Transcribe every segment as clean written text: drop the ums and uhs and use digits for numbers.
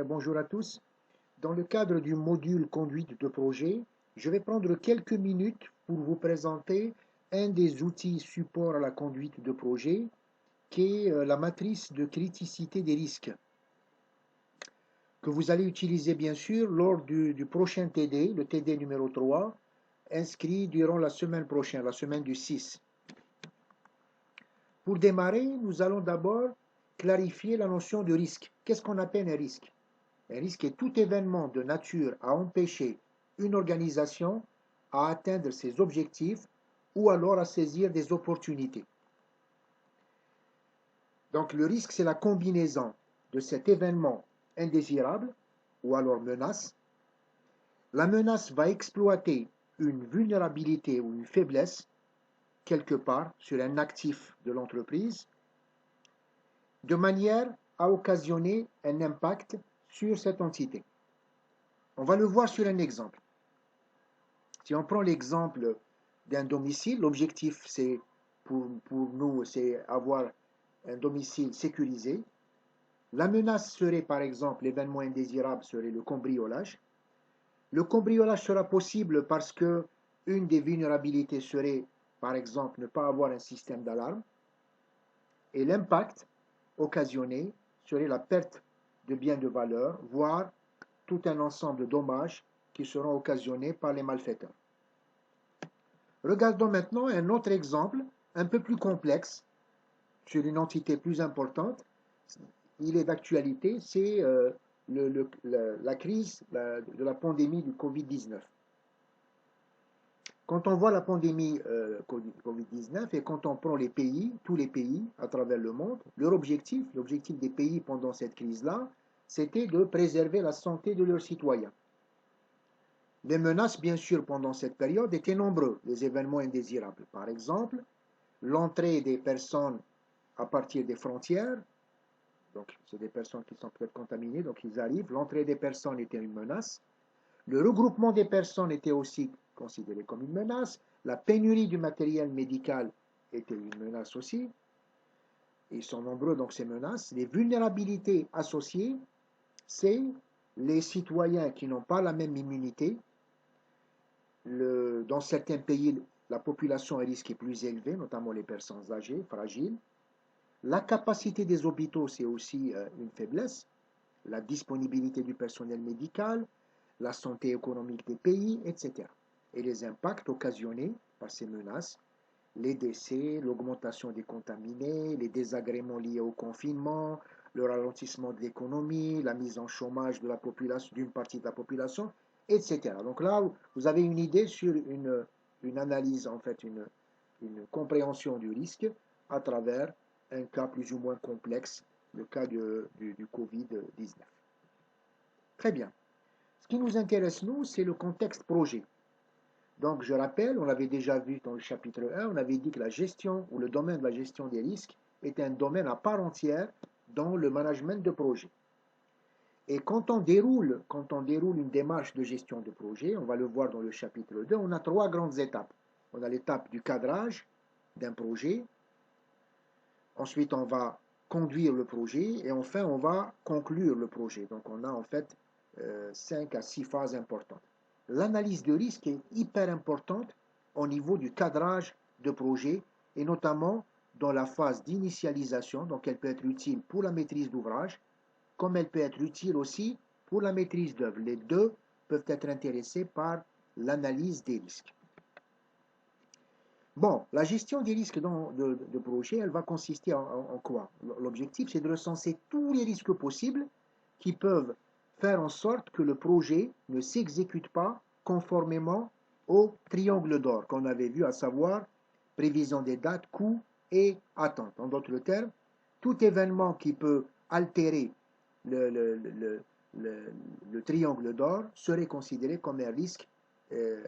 Bonjour à tous. Dans le cadre du module conduite de projet, je vais prendre quelques minutes pour vous présenter un des outils support à la conduite de projet, qui est la matrice de criticité des risques, que vous allez utiliser bien sûr lors du prochain TD, le TD numéro 3, inscrit durant la semaine prochaine, la semaine du 6. Pour démarrer, nous allons d'abord clarifier la notion de risque. Qu'est-ce qu'on appelle un risque? Un risque est tout événement de nature à empêcher une organisation à atteindre ses objectifs ou alors à saisir des opportunités. Donc le risque, c'est la combinaison de cet événement indésirable ou alors menace. La menace va exploiter une vulnérabilité ou une faiblesse quelque part sur un actif de l'entreprise de manière à occasionner un impact sur cette entité. On va le voir sur un exemple. Si on prend l'exemple d'un domicile, l'objectif c'est pour nous, c'est avoir un domicile sécurisé. La menace serait par exemple, l'événement indésirable serait le cambriolage. Le cambriolage sera possible parce que une des vulnérabilités serait par exemple ne pas avoir un système d'alarme et l'impact occasionné serait la perte de biens de valeur, voire tout un ensemble de dommages qui seront occasionnés par les malfaiteurs. Regardons maintenant un autre exemple, un peu plus complexe, sur une entité plus importante. Il est d'actualité, c'est la crise de la pandémie du Covid-19. Quand on voit la pandémie Covid-19 et quand on prend les pays, tous les pays à travers le monde, l'objectif des pays pendant cette crise-là, c'était de préserver la santé de leurs citoyens. Les menaces, bien sûr, pendant cette période étaient nombreuses, les événements indésirables. Par exemple, l'entrée des personnes à partir des frontières, donc c'est des personnes qui sont peut-être contaminées, donc ils arrivent, l'entrée des personnes était une menace, le regroupement des personnes était aussi considéré comme une menace, la pénurie du matériel médical était une menace aussi, ils sont nombreux donc ces menaces, les vulnérabilités associées, c'est les citoyens qui n'ont pas la même immunité, dans certains pays, la population à risque est plus élevée, notamment les personnes âgées, fragiles. La capacité des hôpitaux, c'est aussi une faiblesse. La disponibilité du personnel médical, la santé économique des pays, etc. Et les impacts occasionnés par ces menaces, les décès, l'augmentation des contaminés, les désagréments liés au confinement, le ralentissement de l'économie, la mise en chômage de la population, d'une partie de la population, etc. Donc là, vous avez une idée sur une analyse, en fait, une compréhension du risque à travers un cas plus ou moins complexe, le cas du Covid-19. Très bien. Ce qui nous intéresse, nous, c'est le contexte projet. Donc, je rappelle, on l'avait déjà vu dans le chapitre 1, on avait dit que la gestion ou le domaine de la gestion des risques est un domaine à part entière dans le management de projet. Et quand on déroule une démarche de gestion de projet, on va le voir dans le chapitre 2, on a trois grandes étapes. On a l'étape du cadrage d'un projet, ensuite on va conduire le projet et enfin on va conclure le projet. Donc on a en fait 5 à 6 phases importantes. L'analyse de risque est hyper importante au niveau du cadrage de projet et notamment dans la phase d'initialisation, donc elle peut être utile pour la maîtrise d'ouvrage, comme elle peut être utile aussi pour la maîtrise d'œuvre. Les deux peuvent être intéressés par l'analyse des risques. Bon, la gestion des risques de projet, elle va consister en quoi? L'objectif, c'est de recenser tous les risques possibles qui peuvent faire en sorte que le projet ne s'exécute pas conformément au triangle d'or qu'on avait vu, à savoir prévision des dates, coûts et attentes. En d'autres termes, tout événement qui peut altérer le, le, le, le triangle d'or serait considéré comme un risque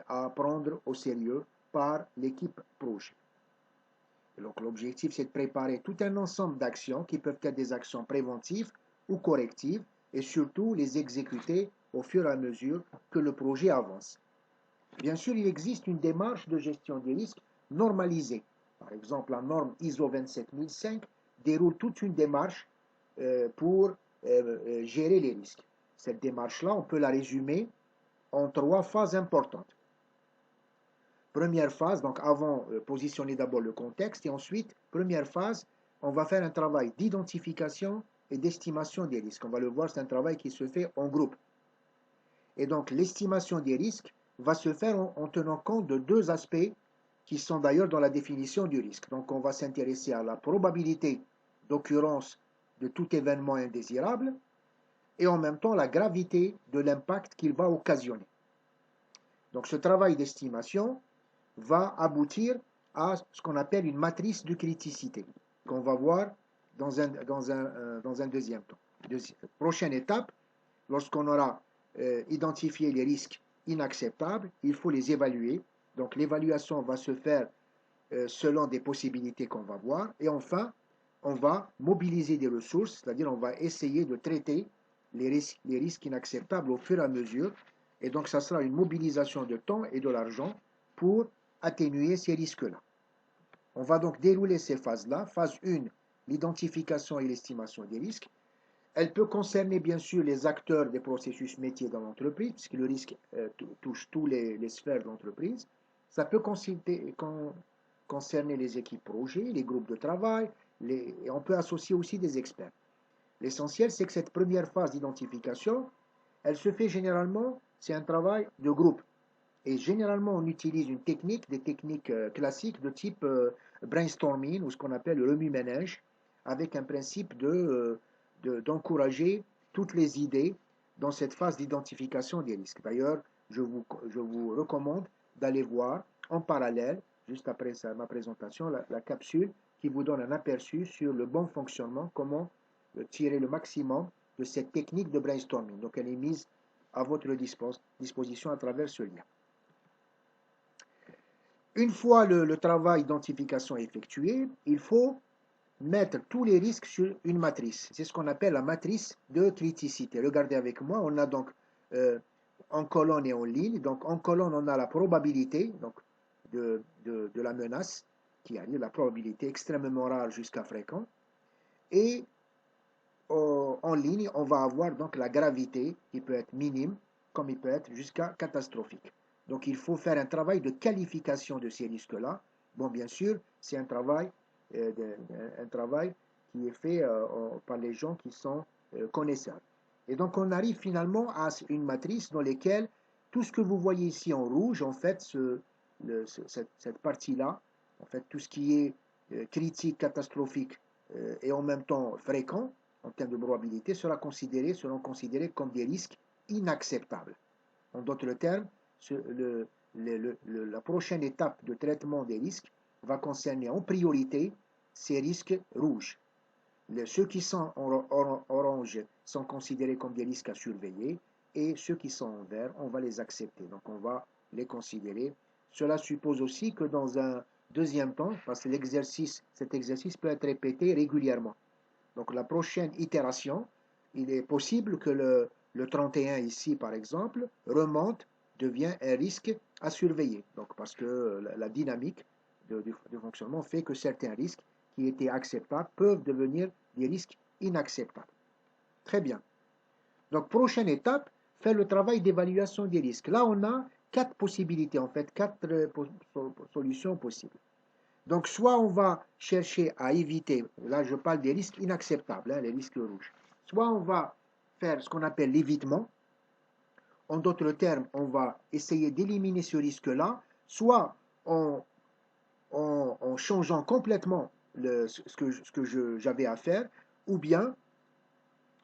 à prendre au sérieux par l'équipe projet. Donc l'objectif, c'est de préparer tout un ensemble d'actions qui peuvent être des actions préventives ou correctives et surtout les exécuter au fur et à mesure que le projet avance. Bien sûr, il existe une démarche de gestion des risques normalisée. Par exemple, la norme ISO 27005 déroule toute une démarche pour gérer les risques. Cette démarche-là, on peut la résumer en 3 phases importantes. Première phase, donc avant, positionner d'abord le contexte et ensuite, première phase, on va faire un travail d'identification et d'estimation des risques. On va le voir, c'est un travail qui se fait en groupe. Et donc, l'estimation des risques va se faire en tenant compte de 2 aspects qui sont d'ailleurs dans la définition du risque. Donc, on va s'intéresser à la probabilité d'occurrence de tout événement indésirable et en même temps la gravité de l'impact qu'il va occasionner. Donc, ce travail d'estimation va aboutir à ce qu'on appelle une matrice de criticité, qu'on va voir dans un deuxième temps. Prochaine étape, lorsqu'on aura identifié les risques inacceptables, il faut les évaluer. Donc l'évaluation va se faire selon des possibilités qu'on va voir. Et enfin, on va mobiliser des ressources, c'est-à-dire on va essayer de traiter les risques inacceptables au fur et à mesure. Et donc ça sera une mobilisation de temps et de l'argent pour atténuer ces risques-là. On va donc dérouler ces phases-là. Phase 1, l'identification et l'estimation des risques. Elle peut concerner bien sûr les acteurs des processus métiers dans l'entreprise, puisque le risque touche toutes les sphères de l'entreprise. Ça peut concerner les équipes projets, les groupes de travail, et on peut associer aussi des experts. L'essentiel, c'est que cette première phase d'identification, elle se fait généralement, c'est un travail de groupe. Et généralement, on utilise des techniques classiques de type brainstorming ou ce qu'on appelle le remue-ménage, avec un principe d'encourager toutes les idées dans cette phase d'identification des risques. D'ailleurs, je vous recommande d'aller voir en parallèle, juste après ma présentation, la capsule qui vous donne un aperçu sur le bon fonctionnement, comment tirer le maximum de cette technique de brainstorming. Donc, elle est mise à votre disposition à travers ce lien. Une fois le travail d'identification effectué, il faut mettre tous les risques sur une matrice. C'est ce qu'on appelle la matrice de criticité. Regardez avec moi, on a donc en colonne et en ligne. Donc en colonne, on a la probabilité donc, de la menace qui arrive, la probabilité extrêmement rare jusqu'à fréquent. Et en ligne, on va avoir donc la gravité qui peut être minime, comme il peut être jusqu'à catastrophique. Donc il faut faire un travail de qualification de ces risques-là. Bon, bien sûr, c'est un travail qui est fait par les gens qui sont connaisseurs. Et donc on arrive finalement à une matrice dans laquelle tout ce que vous voyez ici en rouge, en fait, cette partie-là, en fait, tout ce qui est critique, catastrophique et en même temps fréquent, en termes de probabilité, seront considérés comme des risques inacceptables. En d'autres termes, la prochaine étape de traitement des risques va concerner en priorité ces risques rouges. Ceux qui sont en orange sont considérés comme des risques à surveiller et ceux qui sont en vert, on va les accepter. Donc on va les considérer. Cela suppose aussi que dans un deuxième temps, parce que cet exercice peut être répété régulièrement. Donc la prochaine itération, il est possible que le 31 ici, par exemple, devient un risque à surveiller. Donc parce que la dynamique du fonctionnement fait que certains risques qui étaient acceptables peuvent devenir des risques inacceptables. Très bien. Donc prochaine étape, faire le travail d'évaluation des risques. Là, on a 4 possibilités, en fait, 4 solutions possibles. Donc, soit on va chercher à éviter, là je parle des risques inacceptables, les risques rouges. Soit on va faire ce qu'on appelle l'évitement. En d'autres termes, on va essayer d'éliminer ce risque-là, soit en changeant complètement ce que j'avais à faire, ou bien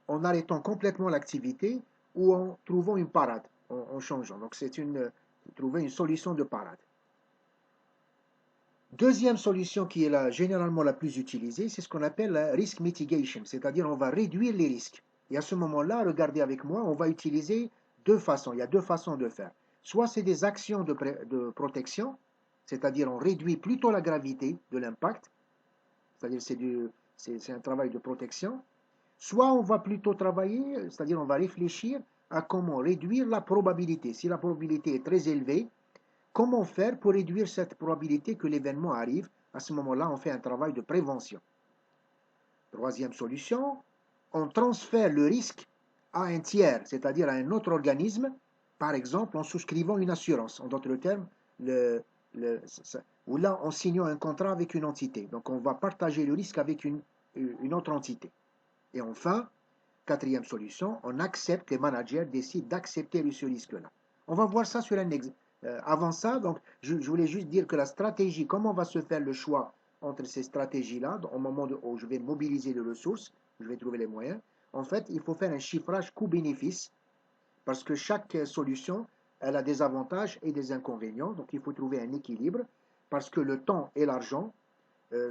en arrêtant complètement l'activité, ou en trouvant une parade, en changeant. Donc, c'est trouver une solution de parade. Deuxième solution qui est généralement la plus utilisée, c'est ce qu'on appelle la risk mitigation, c'est-à-dire on va réduire les risques. Et à ce moment-là, regardez avec moi, on va utiliser 2 façons. Il y a 2 façons de faire. Soit c'est des actions de protection, c'est-à-dire on réduit plutôt la gravité de l'impact, c'est-à-dire c'est un travail de protection. Soit on va plutôt travailler, c'est-à-dire on va réfléchir à comment réduire la probabilité. Si la probabilité est très élevée, comment faire pour réduire cette probabilité que l'événement arrive? À ce moment-là, on fait un travail de prévention. Troisième solution, on transfère le risque à un tiers, c'est-à-dire à un autre organisme, par exemple en souscrivant une assurance. En d'autres termes, ou là en signant un contrat avec une entité. Donc on va partager le risque avec une autre entité. Et enfin, quatrième solution, on accepte, les managers décident d'accepter ce risque-là. On va voir ça sur un exemple. Avant ça, donc, je voulais juste dire que la stratégie, comment va se faire le choix entre ces stratégies-là, au moment où je vais mobiliser les ressources, je vais trouver les moyens. En fait, il faut faire un chiffrage coût-bénéfice parce que chaque solution, elle a des avantages et des inconvénients. Donc, il faut trouver un équilibre parce que le temps et l'argent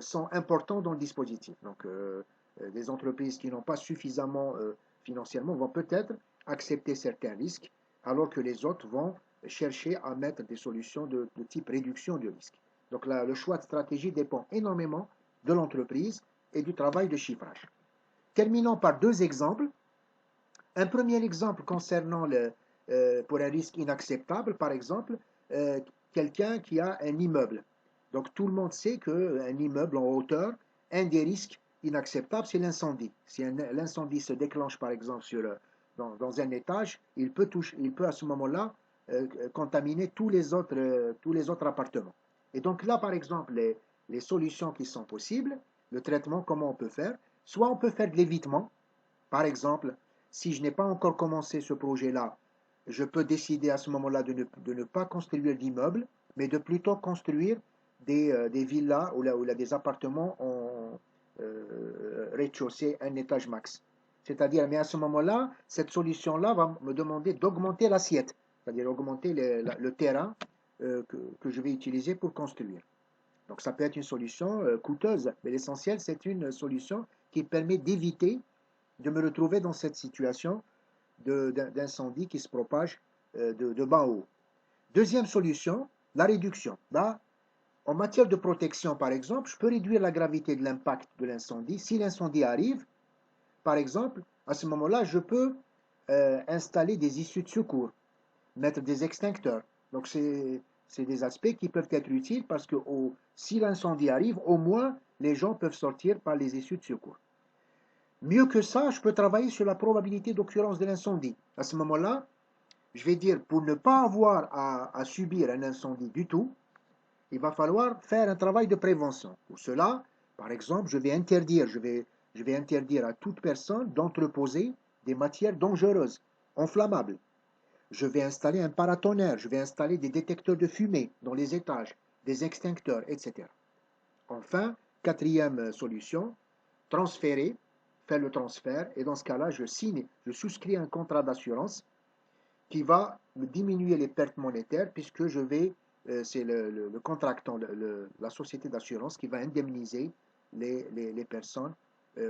sont importants dans le dispositif. Donc, des entreprises qui n'ont pas suffisamment financièrement vont peut-être accepter certains risques, alors que les autres vont chercher à mettre des solutions de type réduction du risque. Donc là, le choix de stratégie dépend énormément de l'entreprise et du travail de chiffrage. Terminons par deux exemples. Un premier exemple concernant pour un risque inacceptable, par exemple, quelqu'un qui a un immeuble. Donc tout le monde sait qu'un immeuble en hauteur, un des risques inacceptables, c'est l'incendie. Si l'incendie se déclenche, par exemple, dans un étage, il peut à ce moment-là contaminer tous les autres appartements. Et donc là, par exemple, les solutions qui sont possibles, le traitement, comment on peut faire? Soit on peut faire de l'évitement, par exemple, si je n'ai pas encore commencé ce projet-là, je peux décider à ce moment-là de ne pas construire d'immeubles, mais de plutôt construire des villas ou là, des appartements en rez-de-chaussée, un étage max. C'est-à-dire, mais à ce moment-là, cette solution-là va me demander d'augmenter l'assiette, c'est-à-dire augmenter le terrain que je vais utiliser pour construire. Donc ça peut être une solution coûteuse, mais l'essentiel, c'est une solution qui permet d'éviter de me retrouver dans cette situation d'incendie qui se propage de bas en haut. Deuxième solution, la réduction. Là, en matière de protection, par exemple, je peux réduire la gravité de l'impact de l'incendie. Si l'incendie arrive, par exemple, à ce moment-là, je peux installer des issues de secours, mettre des extincteurs. Donc, c'est des aspects qui peuvent être utiles parce que si l'incendie arrive, au moins, les gens peuvent sortir par les issues de secours. Mieux que ça, je peux travailler sur la probabilité d'occurrence de l'incendie. À ce moment-là, je vais dire, pour ne pas avoir à subir un incendie du tout, il va falloir faire un travail de prévention. Pour cela, par exemple, je vais interdire à toute personne d'entreposer des matières dangereuses, inflammables. Je vais installer un paratonnerre, je vais installer des détecteurs de fumée dans les étages, des extincteurs, etc. Enfin, quatrième solution, transférer, faire le transfert, et dans ce cas-là, je souscris un contrat d'assurance qui va me diminuer les pertes monétaires puisque c'est le contractant, la société d'assurance qui va indemniser les personnes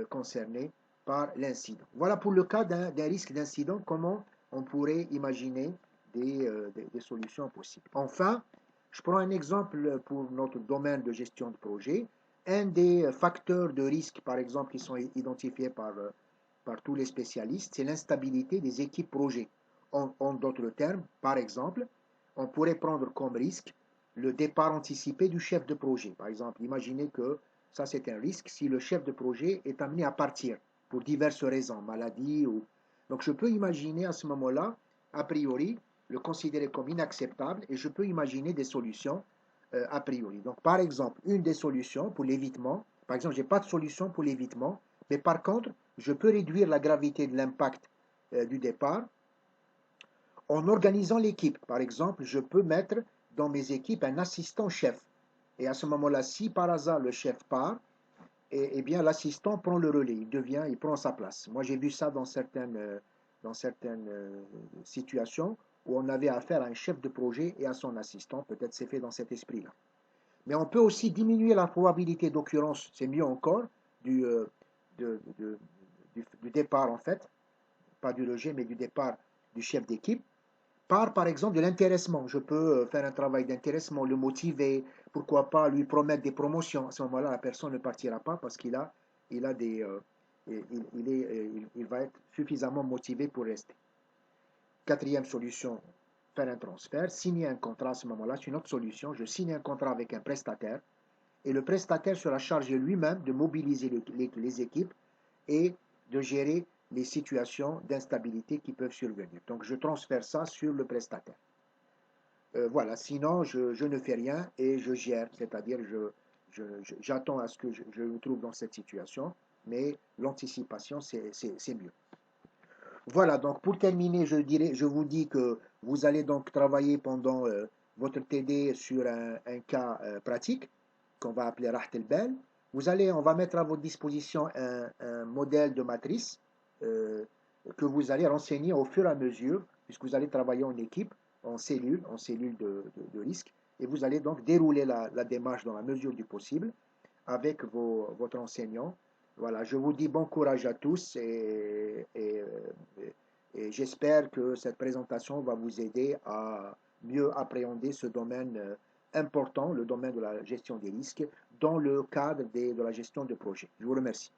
concernées par l'incident. Voilà pour le cas d'un risque d'incident, comment on pourrait imaginer des solutions possibles. Enfin, je prends un exemple pour notre domaine de gestion de projet. Un des facteurs de risque, par exemple, qui sont identifiés par tous les spécialistes, c'est l'instabilité des équipes projet. En d'autres termes, par exemple, on pourrait prendre comme risque le départ anticipé du chef de projet. Par exemple, imaginez que ça c'est un risque si le chef de projet est amené à partir pour diverses raisons, maladie ou... Donc je peux imaginer à ce moment-là, a priori, le considérer comme inacceptable et je peux imaginer des solutions a priori. Donc par exemple, une des solutions pour l'évitement, par exemple, je n'ai pas de solution pour l'évitement, mais par contre, je peux réduire la gravité de l'impact du départ en organisant l'équipe. Par exemple, je peux mettre dans mes équipes un assistant chef. Et à ce moment-là, si par hasard le chef part, eh bien l'assistant prend le relais, il prend sa place. Moi, j'ai vu ça dans certaines situations où on avait affaire à un chef de projet et à son assistant. Peut-être c'est fait dans cet esprit-là. Mais on peut aussi diminuer la probabilité d'occurrence, c'est mieux encore, du, de- de- du départ en fait, pas du rejet, mais du départ du chef d'équipe par exemple de l'intéressement. Je peux faire un travail d'intéressement, le motiver, pourquoi pas lui promettre des promotions. À ce moment-là, la personne ne partira pas parce il a des, il va être suffisamment motivé pour rester. Quatrième solution, faire un transfert, signer un contrat à ce moment-là, c'est une autre solution. Je signe un contrat avec un prestataire et le prestataire sera chargé lui-même de mobiliser les équipes et de gérer les situations d'instabilité qui peuvent survenir. Donc je transfère ça sur le prestataire. Voilà, sinon je ne fais rien et je gère, c'est-à-dire j'attends à ce que je me trouve dans cette situation, mais l'anticipation, c'est mieux. Voilà, donc pour terminer, je vous dis que vous allez donc travailler pendant votre TD sur un cas pratique qu'on va appeler Raht el-Bal. On va mettre à votre disposition un modèle de matrice euh, que vous allez renseigner au fur et à mesure, puisque vous allez travailler en équipe, en cellule de risque, et vous allez donc dérouler la démarche dans la mesure du possible avec votre enseignant. Voilà, je vous dis bon courage à tous et j'espère que cette présentation va vous aider à mieux appréhender ce domaine important, le domaine de la gestion des risques, dans le cadre de la gestion de projet. Je vous remercie.